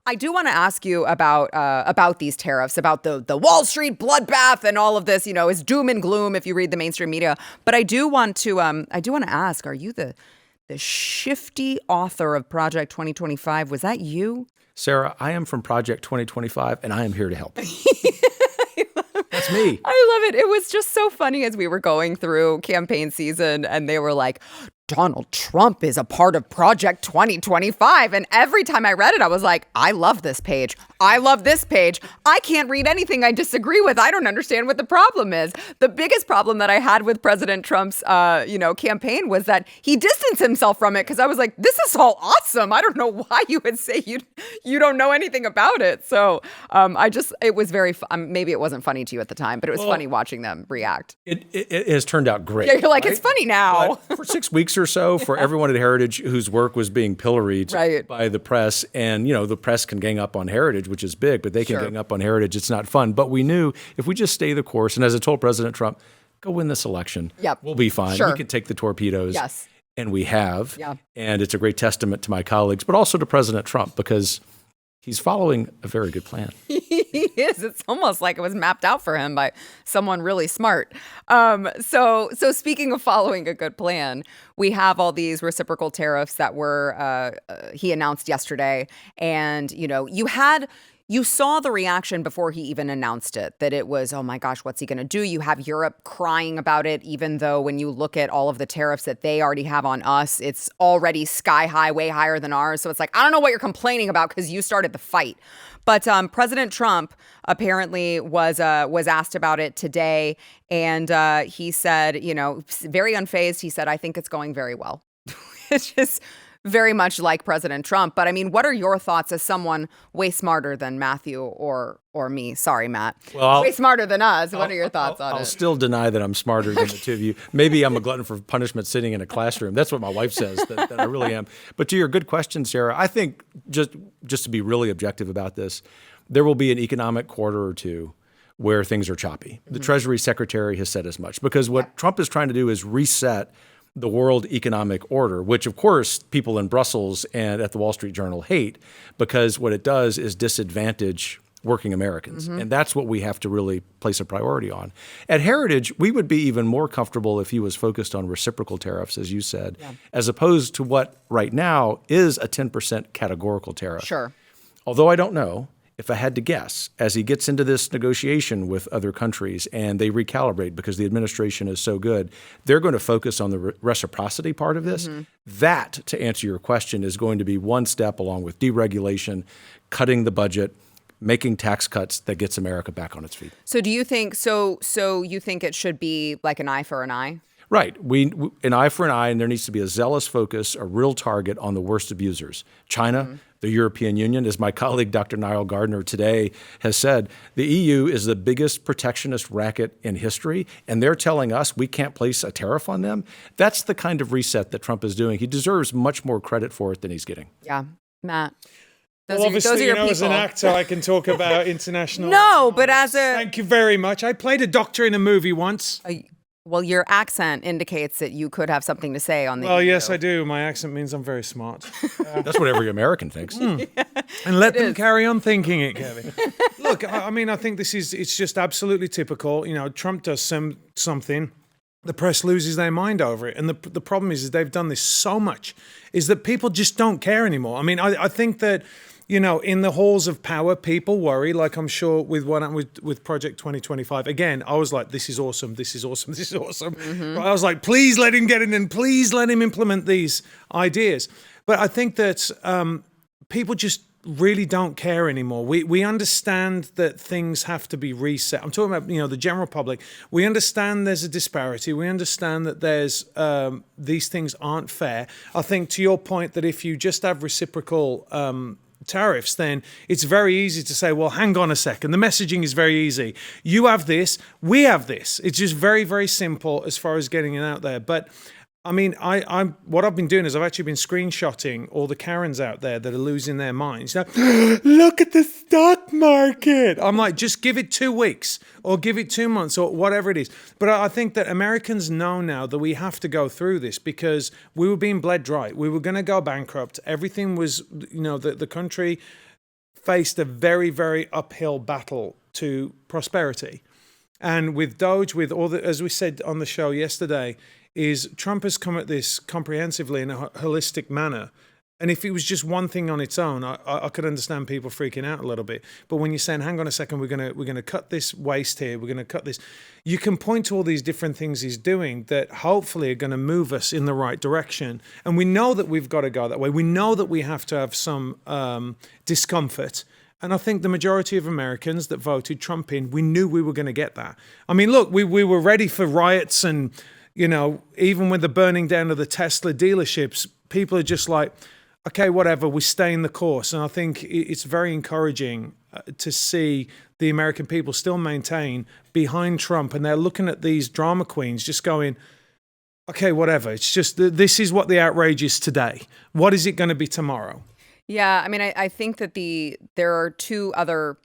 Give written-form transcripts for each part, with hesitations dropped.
I do want to ask you about these tariffs, about the Wall Street bloodbath and all of this, is doom and gloom if you read the mainstream media. But I do want to ask, are you the shifty author of Project 2025? Was that you? Sarah, I am from Project 2025, and I am here to help. That's me. I love it. It was just so funny as we were going through campaign season, and they were like, Donald Trump is a part of Project 2025. And every time I read it, I was like, I love this page. I love this page. I can't read anything I disagree with. I don't understand what the problem is. The biggest problem that I had with President Trump's, campaign was that he distanced himself from it because I was like, this is all awesome. I don't know why you would say you don't know anything about it. So it was very, maybe it wasn't funny to you at the time, but it was funny watching them react. It has turned out great. Yeah, you're like, right? It's funny now. But for 6 weeks or so, for everyone at Heritage whose work was being pilloried by the press, and the press can gang up on Heritage, which is big, but they can gang up on Heritage. It's not fun. But we knew if we just stay the course, and as I told President Trump, go win this election. Yep. We'll be fine. Sure. We can take the torpedoes. Yes. And we have. Yeah. And it's a great testament to my colleagues, but also to President Trump, because he's following a very good plan. He is. It's almost like it was mapped out for him by someone really smart. So speaking of following a good plan, we have all these reciprocal tariffs that were he announced yesterday, and you saw the reaction before he even announced it, that it was, oh my gosh, what's he going to do? You have Europe crying about it, even though when you look at all of the tariffs that they already have on us, it's already sky high, way higher than ours. So it's like, I don't know what you're complaining about because you started the fight. But President Trump apparently was asked about it today. And he said, very unfazed, he said, I think it's going very well. It's just very much like President Trump. But I mean, what are your thoughts as someone way smarter than Matthew or me? Sorry, Matt. Well, way smarter than us. What are your thoughts on it? I'll still deny that I'm smarter than the two of you. Maybe I'm a glutton for punishment sitting in a classroom. That's what my wife says, that I really am. But to your good question, Sarah, I think just to be really objective about this, there will be an economic quarter or two where things are choppy. The Treasury Secretary has said as much, because what Trump is trying to do is reset the world economic order, which of course people in Brussels and at the Wall Street Journal hate, because what it does is disadvantage working Americans. And that's what we have to really place a priority on. At Heritage, we would be even more comfortable if he was focused on reciprocal tariffs, as you said, as opposed to what right now is a 10% categorical tariff. Sure. Although I don't know, if I had to guess, as he gets into this negotiation with other countries and they recalibrate because the administration is so good, they're going to focus on the reciprocity part of this. That, to answer your question, is going to be one step along with deregulation, cutting the budget, making tax cuts that gets America back on its feet. So do you think, so you think it should be like an eye for an eye? Right. An eye for an eye, and there needs to be a zealous focus, a real target on the worst abusers. China, the European Union, as my colleague Dr. Niall Gardner today has said, the EU is the biggest protectionist racket in history, and they're telling us we can't place a tariff on them. That's the kind of reset that Trump is doing. He deserves much more credit for it than he's getting. Yeah. Matt. Obviously, as an actor, I can talk about international. No, but as a... Thank you very much. I played a doctor in a movie once. Well, your accent indicates that you could have something to say on the Well, yes, I do. My accent means I'm very smart. That's what every American thinks. And let them carry on thinking it, Kevin. Look, I mean, I think it's just absolutely typical. Trump does something, the press loses their mind over it. And the problem is they've done this so much, is that people just don't care anymore. I mean, I think that... in the halls of power, people worry, like I'm sure with with Project 2025. Again, I was like, this is awesome, this is awesome, this is awesome. But I was like, please let him get in and please let him implement these ideas. But I think that people just really don't care anymore. We understand that things have to be reset. I'm talking about, the general public. We understand there's a disparity. We understand that there's these things aren't fair. I think to your point that if you just have reciprocal tariffs, then it's very easy to say, well, hang on a second. The messaging is very easy. You have this, we have this. It's just very, very simple as far as getting it out there. But I mean, what I've been doing is I've actually been screenshotting all the Karens out there that are losing their minds. Look at the stock market. I'm like, just give it 2 weeks or give it 2 months or whatever it is. But I think that Americans know now that we have to go through this because we were being bled dry. We were going to go bankrupt. Everything was, the country faced a very, very uphill battle to prosperity. And with Doge, with all the, as we said on the show yesterday, is Trump has come at this comprehensively in a holistic manner. And if it was just one thing on its own, I could understand people freaking out a little bit. But when you're saying, "Hang on a second, we're gonna cut this waste here, we're gonna cut this," you can point to all these different things he's doing that hopefully are going to move us in the right direction. And we know that we've got to go that way. We know that we have to have some discomfort. And I think the majority of Americans that voted Trump in, we knew we were going to get that. I mean, look, we were ready for riots, and even with the burning down of the Tesla dealerships, people are just like, okay, whatever, we stay in the course. And I think it's very encouraging to see the American people still maintain behind Trump. And they're looking at these drama queens just going, okay, whatever. It's just, this is what the outrage is today. What is it going to be tomorrow? Yeah, I mean, I think that there are two other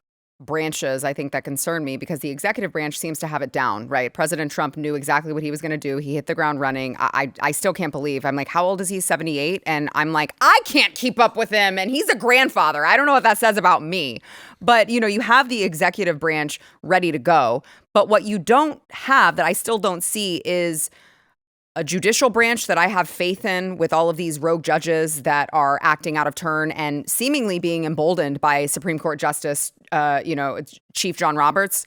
branches, I think, that concern me, because the executive branch seems to have it down, right? President Trump knew exactly what he was going to do. He hit the ground running. I still can't believe. I'm like, how old is he? 78? And I'm like, I can't keep up with him. And he's a grandfather. I don't know what that says about me. But, you have the executive branch ready to go. But what you don't have, that I still don't see, is a judicial branch that I have faith in, with all of these rogue judges that are acting out of turn and seemingly being emboldened by Supreme Court Justice, Chief John Roberts.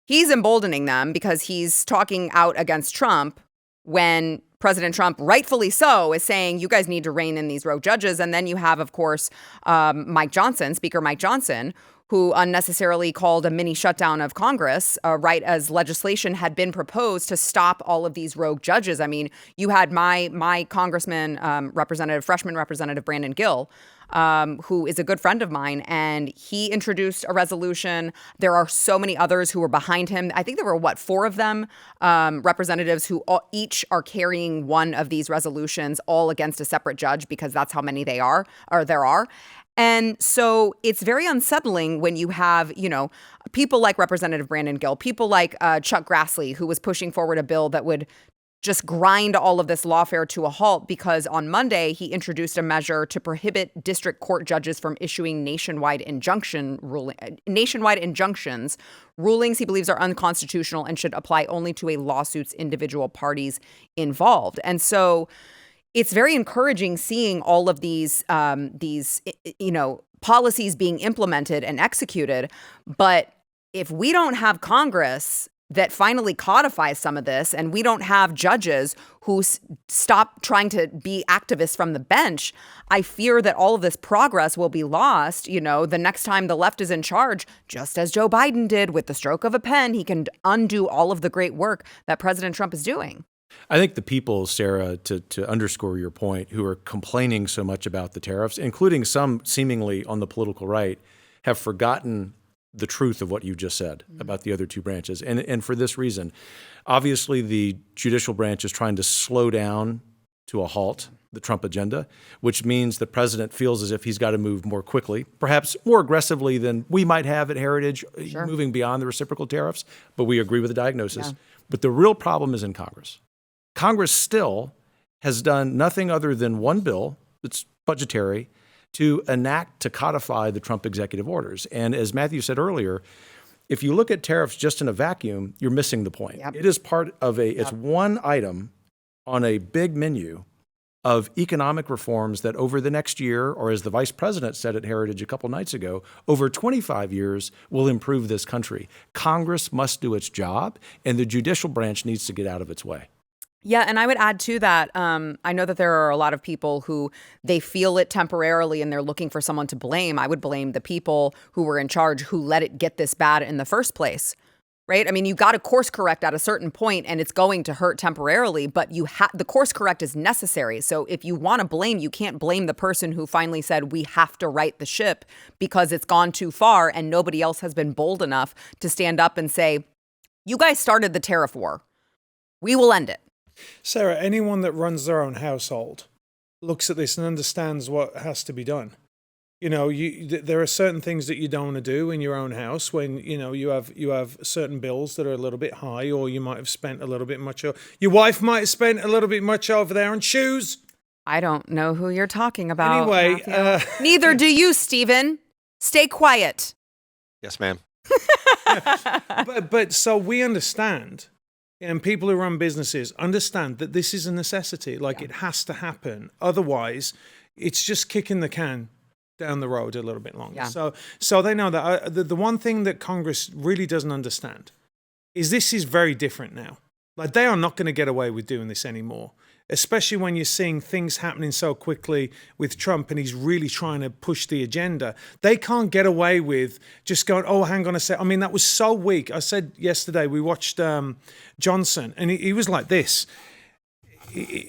He's emboldening them because he's talking out against Trump when President Trump, rightfully so, is saying, you guys need to rein in these rogue judges. And then you have, of course, Speaker Mike Johnson, who unnecessarily called a mini shutdown of Congress, right as legislation had been proposed to stop all of these rogue judges. I mean, you had my congressman, freshman representative Brandon Gill, who is a good friend of mine, and he introduced a resolution. There are so many others who were behind him. I think there were, 4 of them, representatives who each are carrying one of these resolutions, all against a separate judge, because that's how many there are. And so it's very unsettling when you have, people like Representative Brandon Gill, people like Chuck Grassley, who was pushing forward a bill that would just grind all of this lawfare to a halt, because on Monday he introduced a measure to prohibit district court judges from issuing nationwide injunctions, rulings he believes are unconstitutional and should apply only to a lawsuit's individual parties involved. And so it's very encouraging seeing all of these policies being implemented and executed. But if we don't have Congress that finally codifies some of this, and we don't have judges who stop trying to be activists from the bench, I fear that all of this progress will be lost. The next time the left is in charge, just as Joe Biden did with the stroke of a pen, he can undo all of the great work that President Trump is doing. I think the people, Sarah, to underscore your point, who are complaining so much about the tariffs, including some seemingly on the political right, have forgotten the truth of what you just said about the other two branches. And for this reason, obviously the judicial branch is trying to slow down to a halt the Trump agenda, which means the president feels as if he's got to move more quickly, perhaps more aggressively than we might have at Heritage, Sure. moving beyond the reciprocal tariffs. But we agree with the diagnosis. Yeah. But the real problem is in Congress. Congress still has done nothing other than one bill that's budgetary to enact, to codify the Trump executive orders. And as Matthew said earlier, if you look at tariffs just in a vacuum, you're missing the point. Yep. It is part of it's one item on a big menu of economic reforms that over the next year, or as the vice president said at Heritage a couple nights ago, over 25 years will improve this country. Congress must do its job, and the judicial branch needs to get out of its way. Yeah, and I would add to that, I know that there are a lot of people who they feel it temporarily and they're looking for someone to blame. I would blame the people who were in charge who let it get this bad in the first place, right? I mean, you got to course correct at a certain point and it's going to hurt temporarily, but the course correct is necessary. So if you want to blame, you can't blame the person who finally said we have to right the ship because it's gone too far and nobody else has been bold enough to stand up and say, you guys started the tariff war. We will end it. Sarah, anyone that runs their own household looks at this and understands what has to be done. There are certain things that you don't want to do in your own house when, you have certain bills that are a little bit high, or you might have spent a little bit much. Your wife might have spent a little bit much over there on shoes. I don't know who you're talking about. Anyway. Neither do you, Stephen. Stay quiet. Yes, ma'am. But so we understand, and people who run businesses understand that this is a necessity. Like, it has to happen. Otherwise, it's just kicking the can down the road a little bit longer. Yeah. So they know that. The one thing that Congress really doesn't understand is this is very different now. Like, they are not going to get away with doing this anymore, especially when you're seeing things happening so quickly with Trump and he's really trying to push the agenda. They can't get away with just going, oh, hang on a sec. I mean, that was so weak. I said yesterday, we watched Johnson, and he was like this.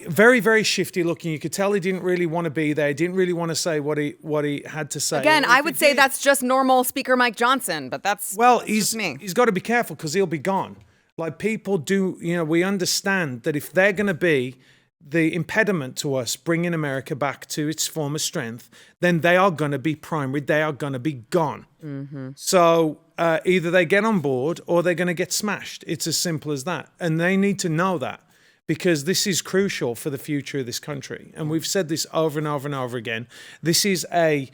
Very, very shifty looking. You could tell he didn't really want to be there. He didn't really want to say what he had to say. Again, I would say that's just normal Speaker Mike Johnson, but that's he's got to be careful because he'll be gone. Like, people do, we understand that if they're going to be the impediment to us bringing America back to its former strength, then they are going to be primary. They are going to be gone. Mm-hmm. So either they get on board or they're going to get smashed. It's as simple as that. And they need to know that, because this is crucial for the future of this country. And we've said this over and over and over again. This is a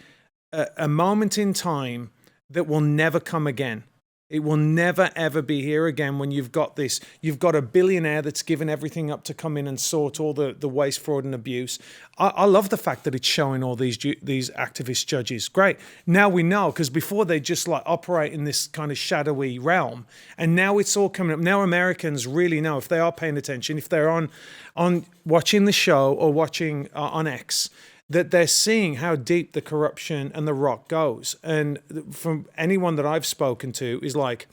moment in time that will never come again. It will never, ever be here again when you've got a billionaire that's given everything up to come in and sort all the waste, fraud, and abuse. I love the fact that it's showing all these activist judges. Great. Now we know, because before they just like operate in this kind of shadowy realm. And now it's all coming up. Now Americans really know, if they are paying attention, if they're on watching the show or watching on X, that they're seeing how deep the corruption and the rot goes. And from anyone that I've spoken to is like,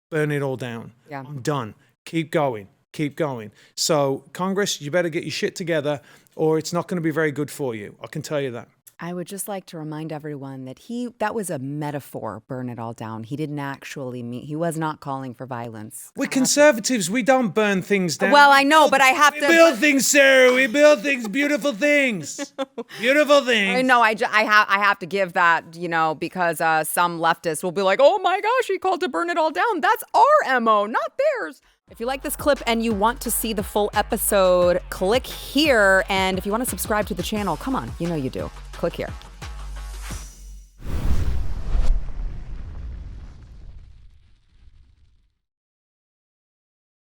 burn it all down. Yeah. I'm done. Keep going. Keep going. So Congress, you better get your shit together or it's not going to be very good for you. I can tell you that. I would just like to remind everyone that that was a metaphor, burn it all down. He didn't actually mean, he was not calling for violence. We're conservatives. We don't burn things down. Well, I know, but I have to. We build things, Sarah. We build things, beautiful things. Beautiful things. I know, I have to give that, because some leftists will be like, oh my gosh, he called to burn it all down. That's our MO, not theirs. If you like this clip and you want to see the full episode, click here. And if you want to subscribe to the channel, come on, you know you do. Click here.